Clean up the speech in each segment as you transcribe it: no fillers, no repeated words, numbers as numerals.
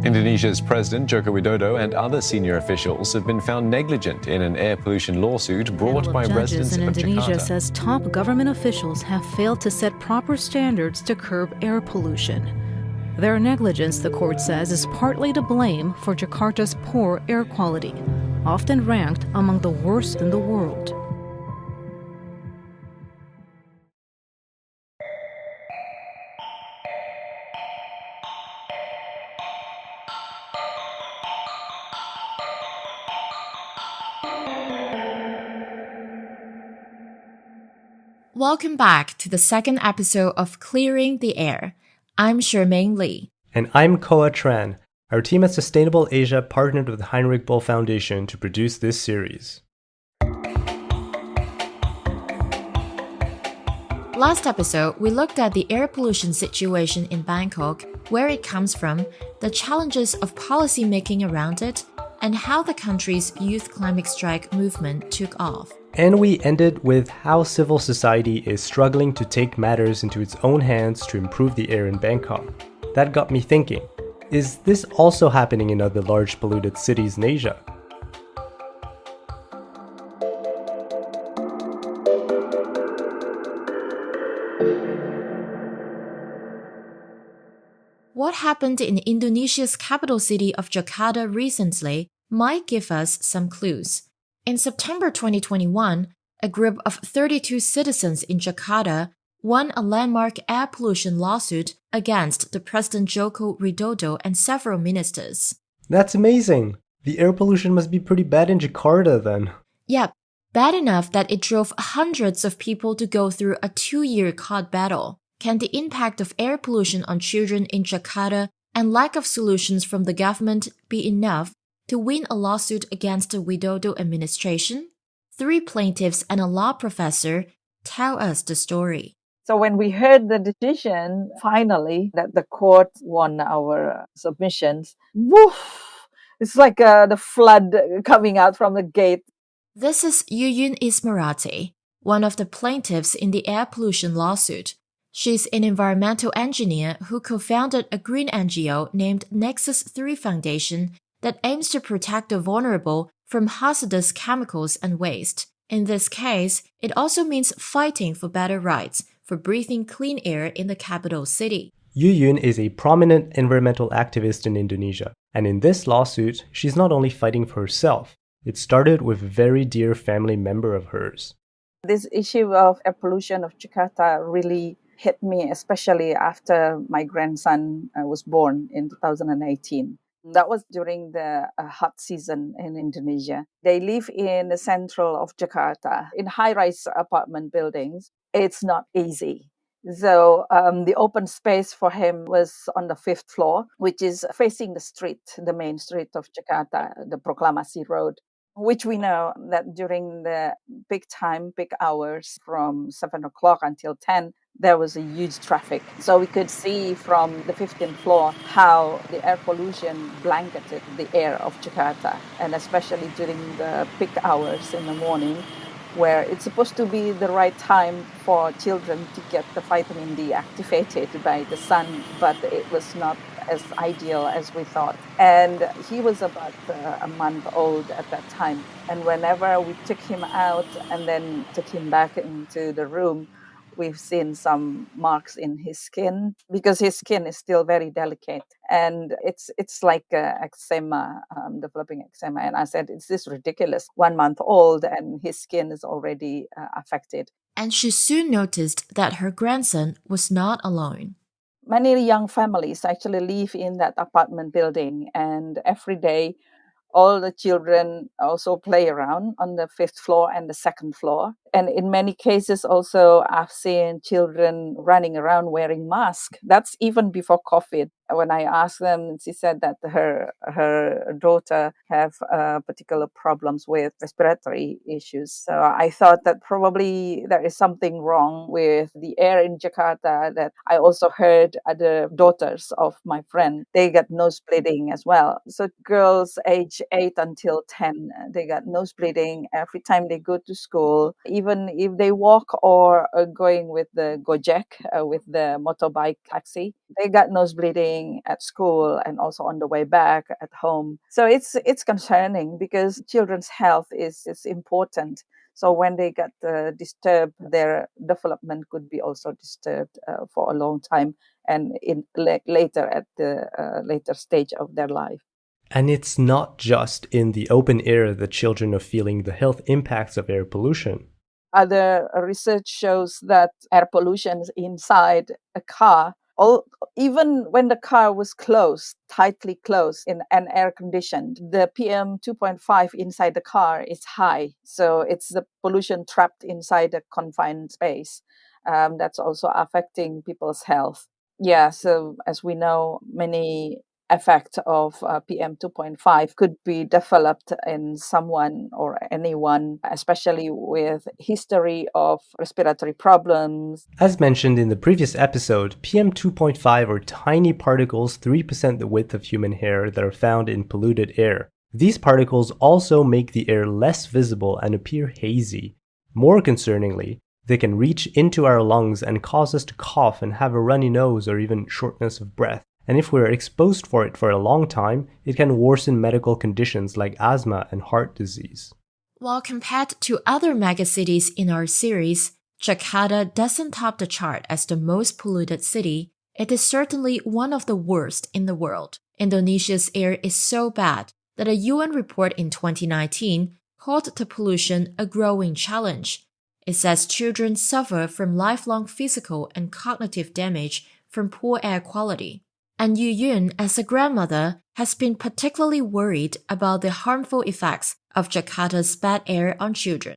Indonesia's President Joko Widodo and other senior officials have been found negligent in an air pollution lawsuit brought by residents in of Indonesia Jakarta. says top government officials have failed to set proper standards to curb air pollution. Their negligence, the court says, is partly to blame for Jakarta's poor air quality, often ranked among the worst in the world. Welcome back to the second episode of Clearing the Air. I'm Chermaine Lee. And I'm Khoa Tran. Our team at Sustainable Asia partnered with the Heinrich Boell Foundation to produce this series. Last episode, we looked at the air pollution situation in Bangkok, where it comes from, the challenges of policy making around it, and how the country's youth climate strike movement took off. And we ended with how civil society is struggling to take matters into its own hands to improve the air in Bangkok. That got me thinking, is this also happening in other large polluted cities in Asia? What happened in Indonesia's capital city of Jakarta recently might give us some clues. In September 2021, a group of 32 citizens in Jakarta won a landmark air pollution lawsuit against the President Joko Widodo and several ministers. That's amazing! The air pollution must be pretty bad in Jakarta then. Yep, bad enough that it drove hundreds of people to go through a 2-year court battle. Can the impact of air pollution on children in Jakarta and lack of solutions from the government be enough to win a lawsuit against the Widodo administration? 3 plaintiffs and a law professor tell us the story. So when we heard the decision, finally, that the court won our submissions, woof! It's like the flood coming out from the gate. This is Yuyun Ismawati, one of the plaintiffs in the air pollution lawsuit. She's an environmental engineer who co-founded a green NGO named Nexus 3 Foundation that aims to protect the vulnerable from hazardous chemicals and waste. In this case, it also means fighting for better rights for breathing clean air in the capital city. Yuyun is a prominent environmental activist in Indonesia, and in this lawsuit, she's not only fighting for herself. It started with a very dear family member of hers. This issue of air pollution of Jakarta really hit me, especially after my grandson was born in 2018. That was during the hot season in Indonesia. They live in the central of Jakarta, in high-rise apartment buildings. It's not easy. So the open space for him was on the 5th floor, which is facing the street, the main street of Jakarta, the Proklamasi Road, which we know that during the peak hours from 7 o'clock until 10, there was a huge traffic. So we could see from the 15th floor how the air pollution blanketed the air of Jakarta, and especially during the peak hours in the morning, where it's supposed to be the right time for children to get the vitamin D activated by the sun, but it was not as ideal as we thought. And he was about a month old at that time. And whenever we took him out and then took him back into the room, we've seen some marks in his skin because his skin is still very delicate, and it's like eczema, developing eczema. And I said, "It's this ridiculous? 1 month old, and his skin is already affected." And she soon noticed that her grandson was not alone. Many young families actually live in that apartment building, and every day, all the children also play around on the 5th floor and the 2nd floor. And in many cases also, I've seen children running around wearing masks. That's even before COVID. When I asked them, she said that her daughter have particular problems with respiratory issues. So I thought that probably there is something wrong with the air in Jakarta. That I also heard other daughters of my friend, they got nose bleeding as well. So girls age 8 until 10, they got nose bleeding every time they go to school. Even even if they walk or going with the Gojek, with the motorbike taxi, they got nose bleeding at school and also on the way back at home. So it's concerning because children's health is important. So when they get disturbed, their development could be also disturbed for a long time and later at the later stage of their life. And it's not just in the open air that children are feeling the health impacts of air pollution. Other research shows that air pollution inside a car, even when the car was closed, tightly closed and air conditioned, the PM 2.5 inside the car is high. So it's the pollution trapped inside a confined space. That's also affecting people's health. Yeah, so as we know, many effect of PM 2.5 could be developed in someone or anyone, especially with history of respiratory problems. As mentioned in the previous episode, PM 2.5 are tiny particles 3% the width of human hair that are found in polluted air. These particles also make the air less visible and appear hazy. More concerningly, they can reach into our lungs and cause us to cough and have a runny nose or even shortness of breath. And if we're exposed for it for a long time, it can worsen medical conditions like asthma and heart disease. While compared to other megacities in our series, Jakarta doesn't top the chart as the most polluted city. It is certainly one of the worst in the world. Indonesia's air is so bad that a UN report in 2019 called the pollution a growing challenge. It says children suffer from lifelong physical and cognitive damage from poor air quality. And Yuyun, as a grandmother, has been particularly worried about the harmful effects of Jakarta's bad air on children.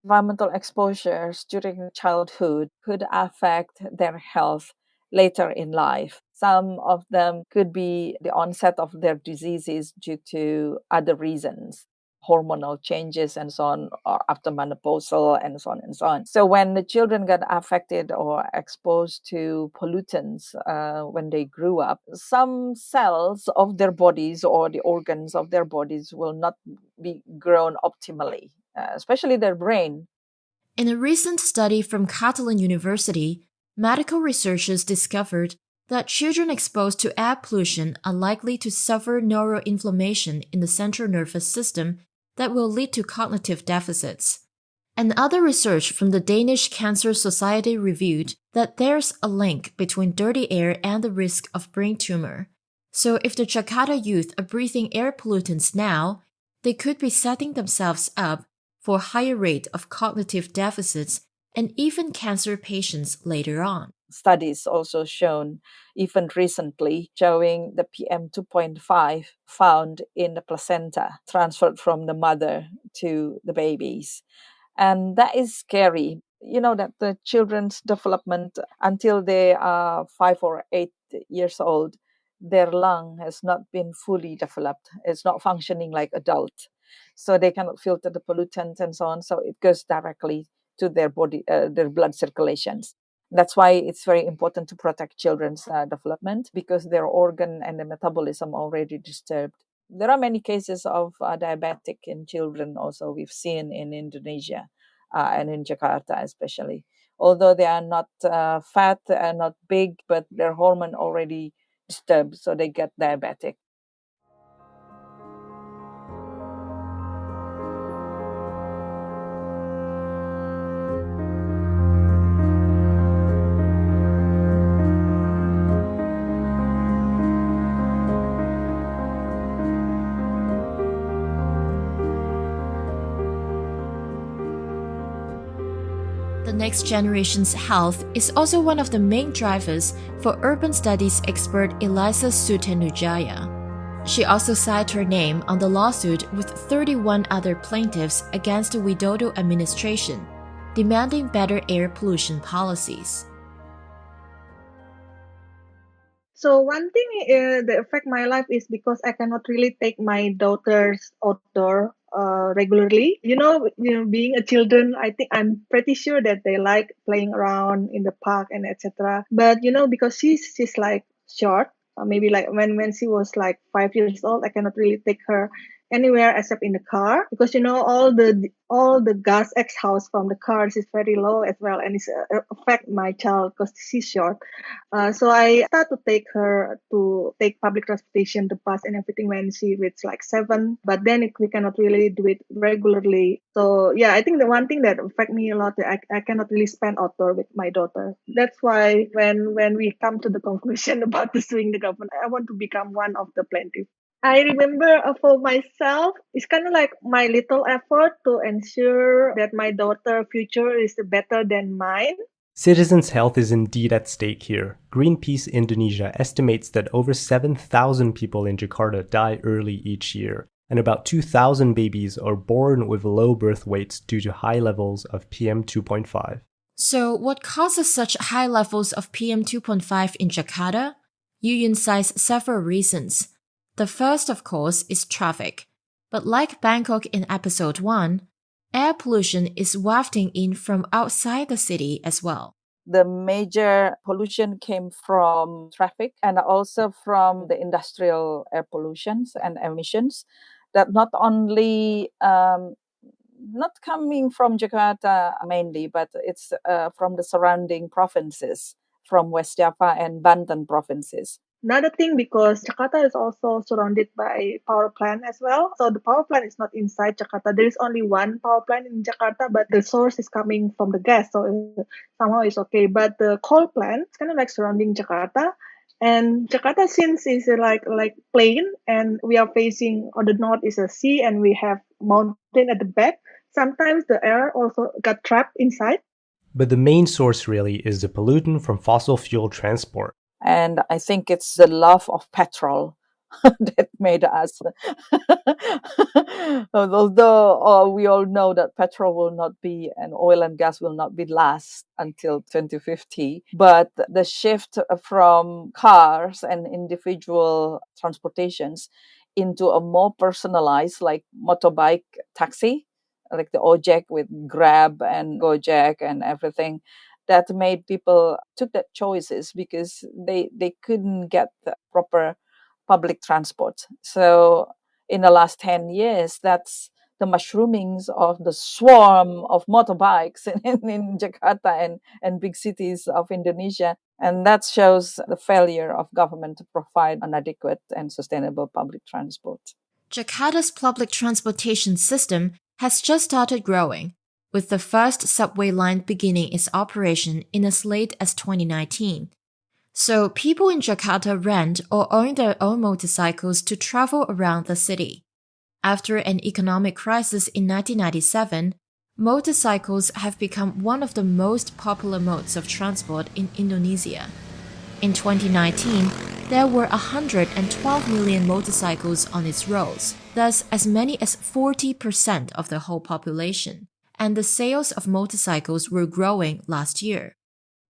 Environmental exposures during childhood could affect their health later in life. Some of them could be the onset of their diseases due to other reasons, hormonal changes and so on, or after menopausal and so on and so on. So when the children get affected or exposed to pollutants when they grew up, some cells of their bodies or the organs of their bodies will not be grown optimally, especially their brain. In a recent study from Catalan University, medical researchers discovered that children exposed to air pollution are likely to suffer neuroinflammation in the central nervous system that will lead to cognitive deficits. And other research from the Danish Cancer Society revealed that there's a link between dirty air and the risk of brain tumor. So if the Jakarta youth are breathing air pollutants now, they could be setting themselves up for a higher rate of cognitive deficits and even cancer patients later on. Studies also shown, even recently, showing the PM 2.5 found in the placenta transferred from the mother to the babies. And that is scary. You know, that the children's development until they are 5 or 8 years old, their lung has not been fully developed. It's not functioning like adult. So they cannot filter the pollutants and so on. So it goes directly to their body, their blood circulations. That's why it's very important to protect children's development, because their organ and the metabolism already disturbed. There are many cases of diabetic in children also we've seen in Indonesia and in Jakarta especially. Although they are not fat and not big, but their hormone already disturbed, so they get diabetic. The next generation's health is also one of the main drivers for urban studies expert Elisa Sutanudjaja. She also signed her name on the lawsuit with 31 other plaintiffs against the Widodo administration, demanding better air pollution policies. So one thing that affect my life is because I cannot really take my daughters outdoor regularly. Being a children, I think I'm pretty sure that they like playing around in the park and etc. But because she's like short, maybe like when she was like 5 years old, I cannot really take her anywhere except in the car, because all the gas exhaust from the cars is very low as well, and it's affect my child because she's short. So I start to take her to take public transportation, the bus and everything when she reaches like 7. But then we cannot really do it regularly. So yeah, I think the one thing that affect me a lot, I cannot really spend outdoor with my daughter. That's why when we come to the conclusion about suing the government, I want to become one of the plaintiffs. I remember for myself, it's kind of like my little effort to ensure that my daughter's future is better than mine. Citizens' health is indeed at stake here. Greenpeace Indonesia estimates that over 7,000 people in Jakarta die early each year, and about 2,000 babies are born with low birth weights due to high levels of PM 2.5. So what causes such high levels of PM 2.5 in Jakarta? Yuyun cites several reasons. The first, of course, is traffic. But like Bangkok in episode 1, air pollution is wafting in from outside the city as well. The major pollution came from traffic and also from the industrial air pollutions and emissions that not only not coming from Jakarta mainly, but it's from the surrounding provinces, from West Java and Banten provinces. Another thing, because Jakarta is also surrounded by power plant as well. So the power plant is not inside Jakarta. There is only one power plant in Jakarta, but the source is coming from the gas. So somehow it's okay. But the coal plant is kind of like surrounding Jakarta. And Jakarta, since is like plain, and we are facing on the north is a sea, and we have mountain at the back. Sometimes the air also got trapped inside. But the main source really is the pollutant from fossil fuel transport. And I think it's the love of petrol that made us. Although we all know that petrol will not be, and oil and gas will not be last until 2050. But the shift from cars and individual transportations into a more personalized, like motorbike taxi, like the Ojek with Grab and Gojek and everything, that made people took that choices because they couldn't get the proper public transport. So in the last 10 years, that's the mushroomings of the swarm of motorbikes in Jakarta and big cities of Indonesia. And that shows the failure of government to provide an adequate and sustainable public transport. Jakarta's public transportation system has just started growing, with the first subway line beginning its operation in as late as 2019. So people in Jakarta rent or own their own motorcycles to travel around the city. After an economic crisis in 1997, motorcycles have become one of the most popular modes of transport in Indonesia. In 2019, there were 112 million motorcycles on its roads, thus as many as 40% of the whole population. And the sales of motorcycles were growing last year.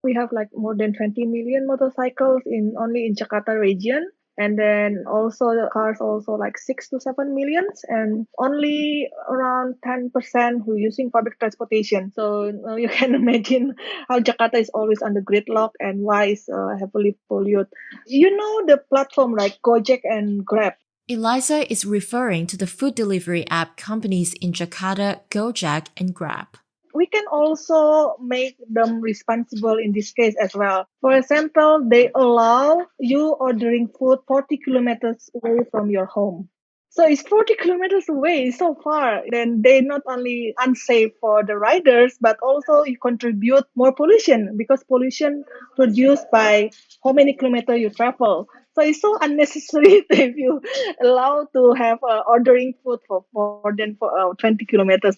We have like more than 20 million motorcycles only in Jakarta region. And then also the cars also like 6 to 7 millions, and only around 10% who are using public transportation. So you can imagine how Jakarta is always under gridlock and why it's heavily polluted. You know the platform like Gojek and Grab. Elisa is referring to the food delivery app companies in Jakarta, Gojek and Grab. We can also make them responsible in this case as well. For example, they allow you ordering food 40 kilometers away from your home. So it's 40 kilometers away, so far. Then they not only unsafe for the riders, but also you contribute more pollution, because pollution produced by how many kilometers you travel. So it's so unnecessary if you allow to have ordering food for more than 20 kilometers.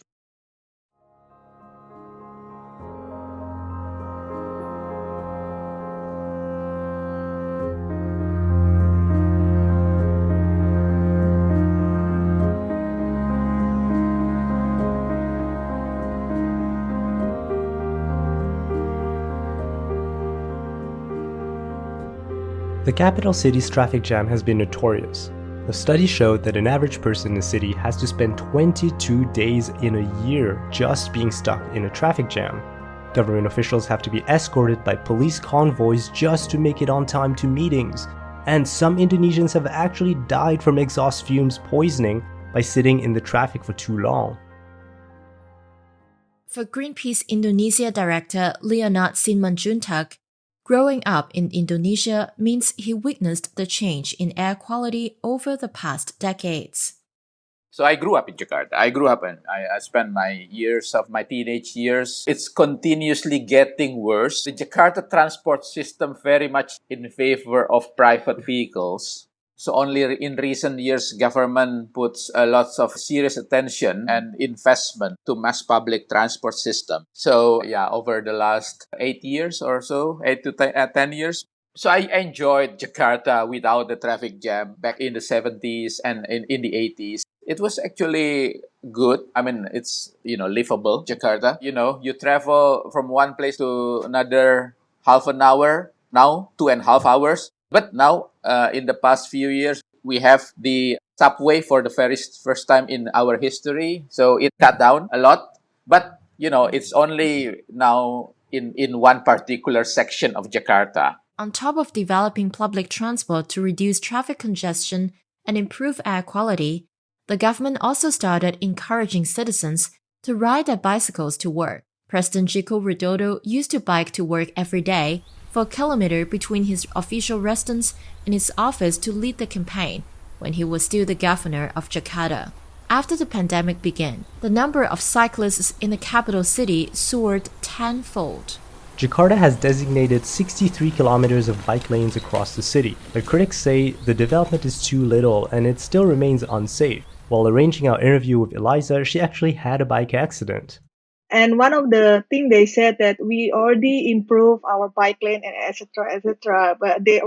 The capital city's traffic jam has been notorious. A study showed that an average person in the city has to spend 22 days in a year just being stuck in a traffic jam. Government officials have to be escorted by police convoys just to make it on time to meetings. And some Indonesians have actually died from exhaust fumes poisoning by sitting in the traffic for too long. For Greenpeace Indonesia director Leonard Simanjuntak, growing up in Indonesia means he witnessed the change in air quality over the past decades. So I grew up in Jakarta. I spent my years of my teenage years. It's continuously getting worse. The Jakarta transport system very much in favor of private vehicles. So only in recent years, government puts lots of serious attention and investment to mass public transport system. So yeah, over the last 8 years or so, 10 years. So I enjoyed Jakarta without the traffic jam back in the 70s and in the 80s. It was actually good. I mean, it's, livable, Jakarta. You travel from one place to another half an hour, now 2.5 hours. But now, in the past few years, we have the subway for the very first time in our history. So it cut down a lot. But, it's only now in one particular section of Jakarta. On top of developing public transport to reduce traffic congestion and improve air quality, the government also started encouraging citizens to ride their bicycles to work. President Joko Widodo used to bike to work every day for a kilometer between his official residence and his office to lead the campaign when he was still the governor of Jakarta. After the pandemic began, the number of cyclists in the capital city soared tenfold. Jakarta has designated 63 kilometers of bike lanes across the city, but critics say the development is too little and it still remains unsafe. While arranging our interview with Elisa, she actually had a bike accident. And one of the things they said that we already improve our bike lane and etc. etc. But they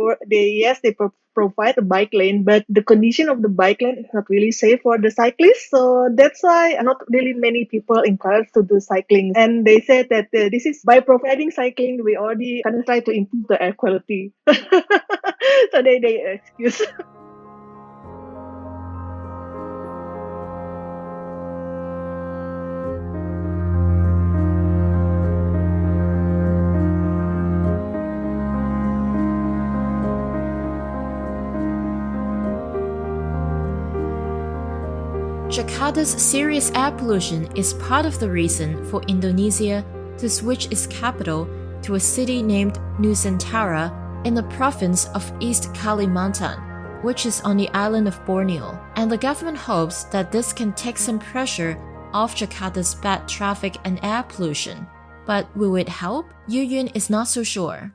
provide a bike lane, but the condition of the bike lane is not really safe for the cyclists. So that's why not really many people encouraged to do cycling. And they said that this is by providing cycling, we already kind of try to improve the air quality. So they excuse. Jakarta's serious air pollution is part of the reason for Indonesia to switch its capital to a city named Nusantara in the province of East Kalimantan, which is on the island of Borneo. And the government hopes that this can take some pressure off Jakarta's bad traffic and air pollution. But will it help? Yuyun is not so sure.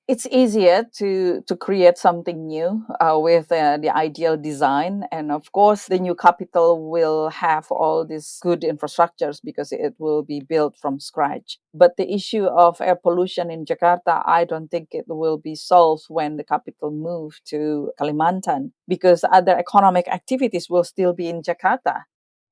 It's easier to create something new with the ideal design. And of course, the new capital will have all these good infrastructures because it will be built from scratch. But the issue of air pollution in Jakarta, I don't think it will be solved when the capital moves to Kalimantan, because other economic activities will still be in Jakarta.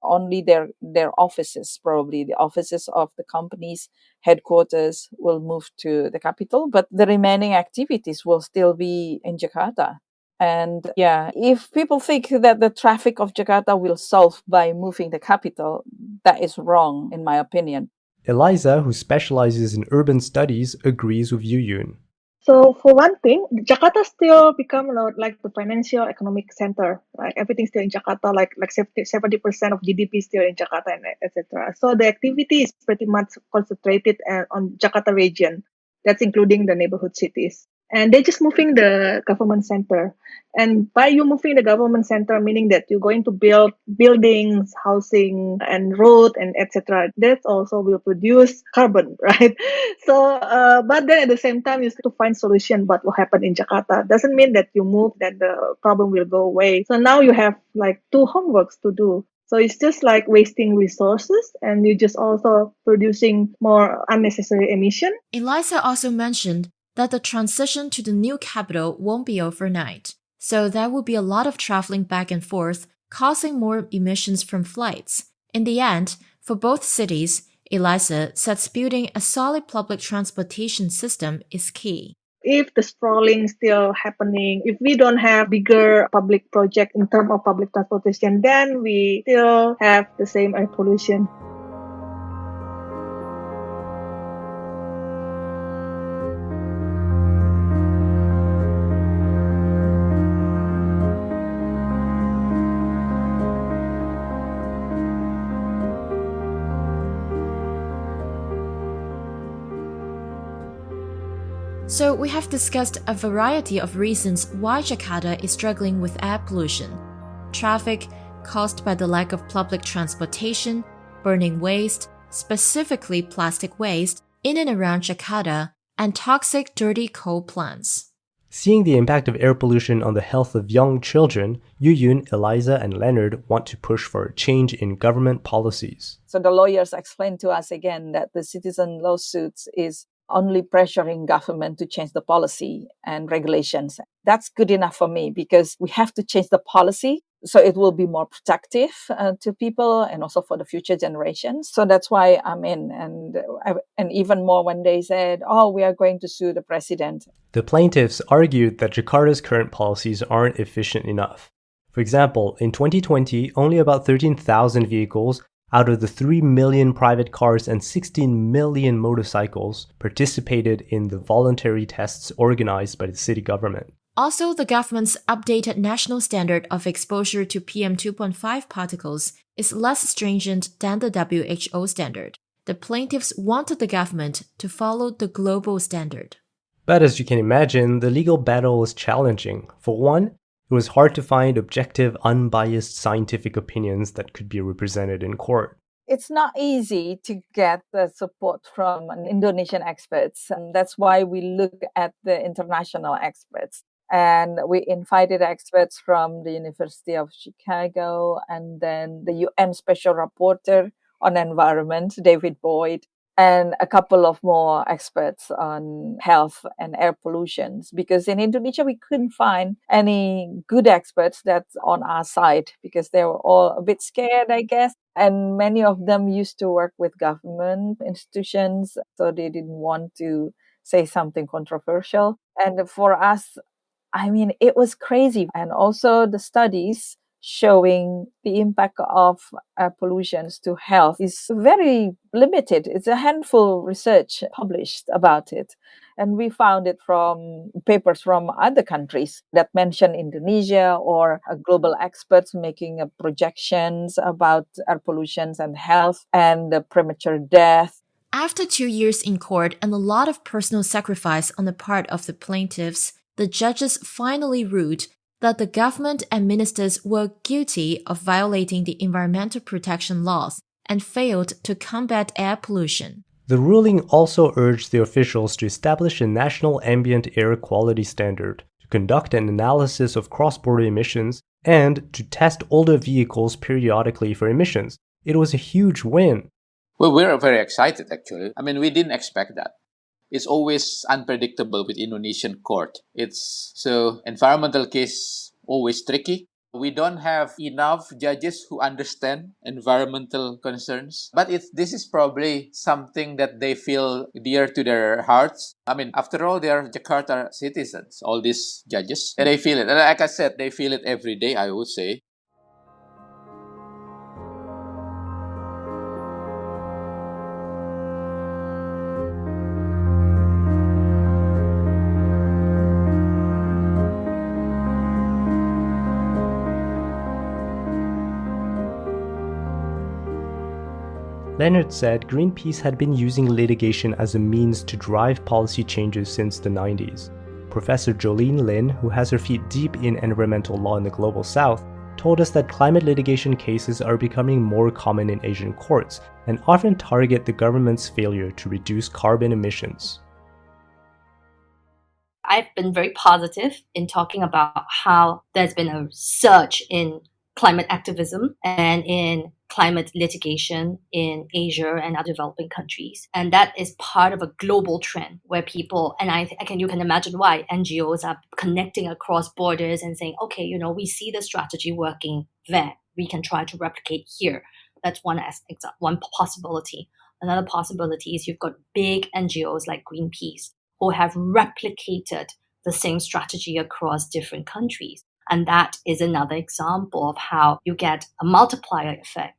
Only their offices, probably the offices of the companies' headquarters, will move to the capital, but the remaining activities will still be in Jakarta. And yeah, if people think that the traffic of Jakarta will solve by moving the capital, that is wrong, in my opinion. Elisa, who specializes in urban studies, agrees with Yuyun. So for one thing, Jakarta still become like the financial economic center. Like everything's still in Jakarta, like 70% of GDP still in Jakarta, and etc. So the activity is pretty much concentrated on Jakarta region. That's including the neighborhood cities. And they're just moving the government center. And by you moving the government center, meaning that you're going to build buildings, housing, and road, and etc. That also will produce carbon, right? So, but then at the same time, you have to find solution what will happen in Jakarta. Doesn't mean that you move, that the problem will go away. So now you have like two homeworks to do. So it's just like wasting resources, and you're just also producing more unnecessary emission. Elisa also mentioned that the transition to the new capital won't be overnight. So there will be a lot of traveling back and forth, causing more emissions from flights. In the end, for both cities, Elisa says building a solid public transportation system is key. If the sprawling still happening, if we don't have bigger public project in terms of public transportation, then we still have the same air pollution. So we have discussed a variety of reasons why Jakarta is struggling with air pollution. Traffic caused by the lack of public transportation, burning waste, specifically plastic waste, in and around Jakarta, and toxic dirty coal plants. Seeing the impact of air pollution on the health of young children, Yuyun, Elisa, and Leonard want to push for a change in government policies. So the lawyers explained to us again that the citizen lawsuits is only pressuring government to change the policy and regulations. That's good enough for me because we have to change the policy so it will be more protective to people and also for the future generations. So that's why I'm in. And even more when they said, oh, we are going to sue the president. The plaintiffs argued that Jakarta's current policies aren't efficient enough. For example, in 2020, only about 13,000 vehicles out of the 3 million private cars and 16 million motorcycles participated in the voluntary tests organized by the city government. Also, the government's updated national standard of exposure to PM 2.5 particles is less stringent than the WHO standard. The plaintiffs wanted the government to follow the global standard. But as you can imagine, the legal battle was challenging. For one, it was hard to find objective, unbiased scientific opinions that could be represented in court. It's not easy to get the support from Indonesian experts. And that's why we look at the international experts. And we invited experts from the University of Chicago and then the UN Special Rapporteur on Environment, David Boyd, and a couple of more experts on health and air pollution. Because in Indonesia, we couldn't find any good experts that's on our side because they were all a bit scared, I guess. And many of them used to work with government institutions, so they didn't want to say something controversial. And for us, I mean, it was crazy. And also the studies showing the impact of pollution to health is very limited. It's a handful of research published about it. And we found it from papers from other countries that mention Indonesia or global experts making projections about air pollution and health and the premature death. After 2 years in court and a lot of personal sacrifice on the part of the plaintiffs, the judges finally ruled that the government and ministers were guilty of violating the environmental protection laws and failed to combat air pollution. The ruling also urged the officials to establish a national ambient air quality standard, to conduct an analysis of cross-border emissions, and to test older vehicles periodically for emissions. It was a huge win. Well, we're very excited, actually. I mean, we didn't expect that. It's always unpredictable with Indonesian court. So environmental case always tricky. We don't have enough judges who understand environmental concerns. But this is probably something that they feel dear to their hearts. I mean, after all, they are Jakarta citizens, all these judges. And they feel it. And like I said, they feel it every day, I would say. Leonard said Greenpeace had been using litigation as a means to drive policy changes since the 90s. Professor Jolene, who has her feet deep in environmental law in the Global South, told us that climate litigation cases are becoming more common in Asian courts and often target the government's failure to reduce carbon emissions. I've been very positive in talking about how there's been a surge in climate activism and in climate litigation in Asia and other developing countries. And that is part of a global trend where people, and you can imagine why NGOs are connecting across borders and saying, okay, we see the strategy working there. We can try to replicate here. That's one possibility. Another possibility is you've got big NGOs like Greenpeace who have replicated the same strategy across different countries. And that is another example of how you get a multiplier effect.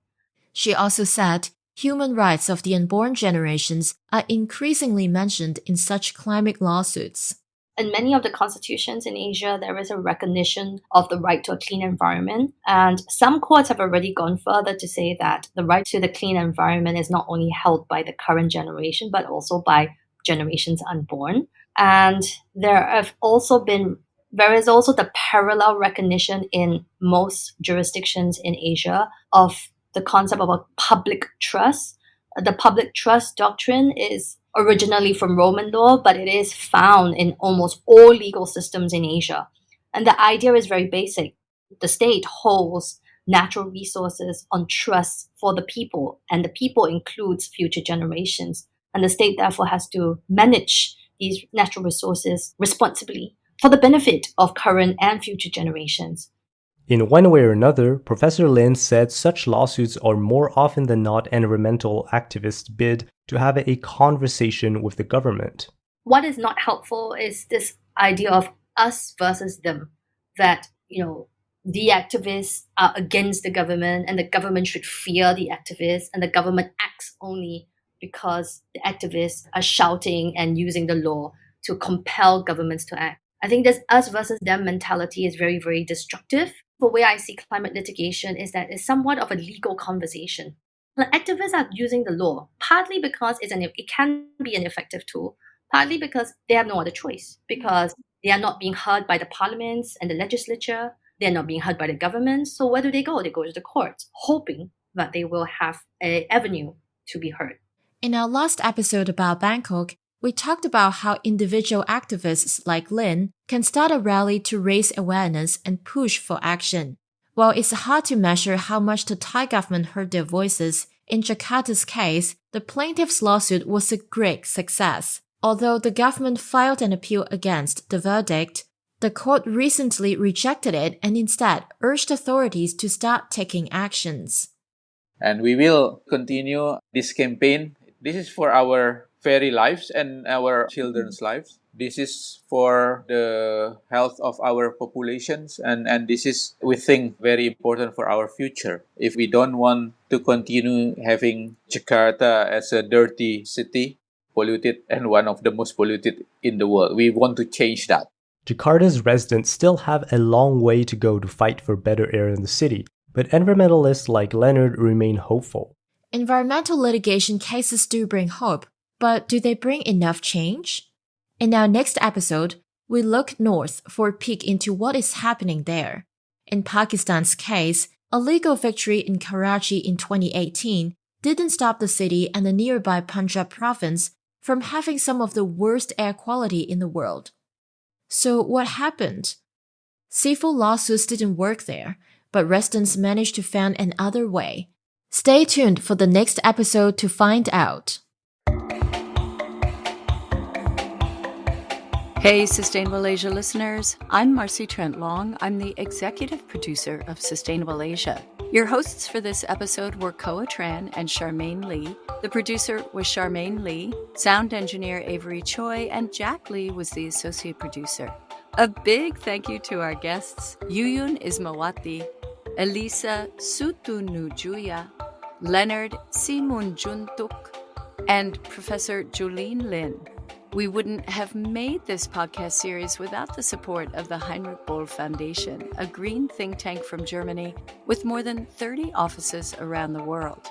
She also said human rights of the unborn generations are increasingly mentioned in such climate lawsuits. In many of the constitutions in Asia, there is a recognition of the right to a clean environment. And some courts have already gone further to say that the right to the clean environment is not only held by the current generation, but also by generations unborn. And there is also the parallel recognition in most jurisdictions in Asia of the concept of a public trust. The public trust doctrine is originally from Roman law, but it is found in almost all legal systems in Asia. And the idea is very basic. The state holds natural resources on trust for the people, and the people includes future generations. And the state therefore has to manage these natural resources responsibly for the benefit of current and future generations. In one way or another, Professor Lin said such lawsuits are more often than not environmental activists' bid to have a conversation with the government. What is not helpful is this idea of us versus them, that, the activists are against the government and the government should fear the activists, and the government acts only because the activists are shouting and using the law to compel governments to act. I think this us versus them mentality is very, very destructive. The way I see climate litigation is that it's somewhat of a legal conversation. The activists are using the law, partly because it can be an effective tool, partly because they have no other choice, because they are not being heard by the parliaments and the legislature, they're not being heard by the government. So where do they go? They go to the courts, hoping that they will have an avenue to be heard. In our last episode about Bangkok, we talked about how individual activists like Lin can start a rally to raise awareness and push for action. While it's hard to measure how much the Thai government heard their voices, in Jakarta's case, the plaintiff's lawsuit was a great success. Although the government filed an appeal against the verdict, the court recently rejected it and instead urged authorities to start taking actions. And we will continue this campaign. This is for our very lives and our children's lives. This is for the health of our populations, and this is, we think, very important for our future. If we don't want to continue having Jakarta as a dirty city, polluted, and one of the most polluted in the world, we want to change that. Jakarta's residents still have a long way to go to fight for better air in the city, but environmentalists like Leonard remain hopeful. Environmental litigation cases do bring hope, but do they bring enough change? In our next episode, we look north for a peek into what is happening there. In Pakistan's case, a legal victory in Karachi in 2018 didn't stop the city and the nearby Punjab province from having some of the worst air quality in the world. So what happened? Civil lawsuits didn't work there, but residents managed to find another way. Stay tuned for the next episode to find out. Hey, Sustainable Asia listeners. I'm Marcy Trent Long. I'm the executive producer of Sustainable Asia. Your hosts for this episode were Khoa Tran and Chermaine Lee. The producer was Chermaine Lee, sound engineer Avery Choi, and Jack Lee was the associate producer. A big thank you to our guests, Yuyun Ismawati, Elisa Sutanudjaja, Leonard Simanjuntak, and Professor Jolene Lin. We wouldn't have made this podcast series without the support of the Heinrich Boell Foundation, a green think tank from Germany with more than 30 offices around the world.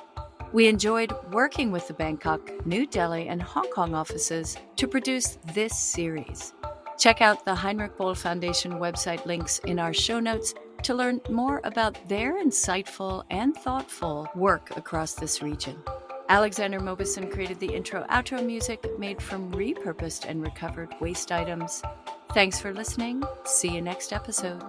We enjoyed working with the Bangkok, New Delhi, and Hong Kong offices to produce this series. Check out the Heinrich Boell Foundation website links in our show notes to learn more about their insightful and thoughtful work across this region. Alexander Mobison created the intro-outro music made from repurposed and recovered waste items. Thanks for listening. See you next episode.